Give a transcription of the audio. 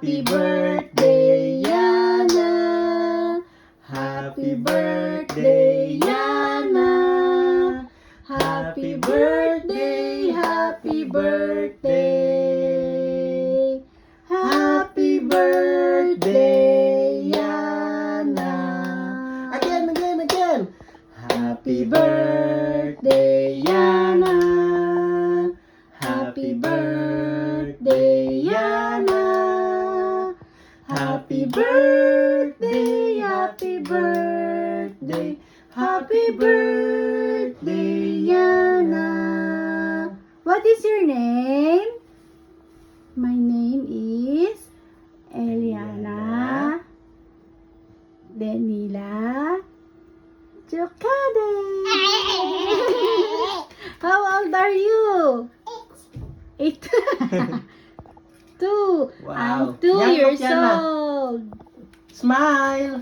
Happy birthday, Yana. Happy birthday, Yana. Happy birthday, happy birthday. Happy birthday, Yana. Again. Happy birthday, Yana. Happy birthday, Yana. Happy birthday, happy birthday, happy birthday, Yana. What is your name? My name is Eliana Denila Jokade. How old are you? 8. 2. Wow. I'm 2 Yan, years yan na. old. Smile!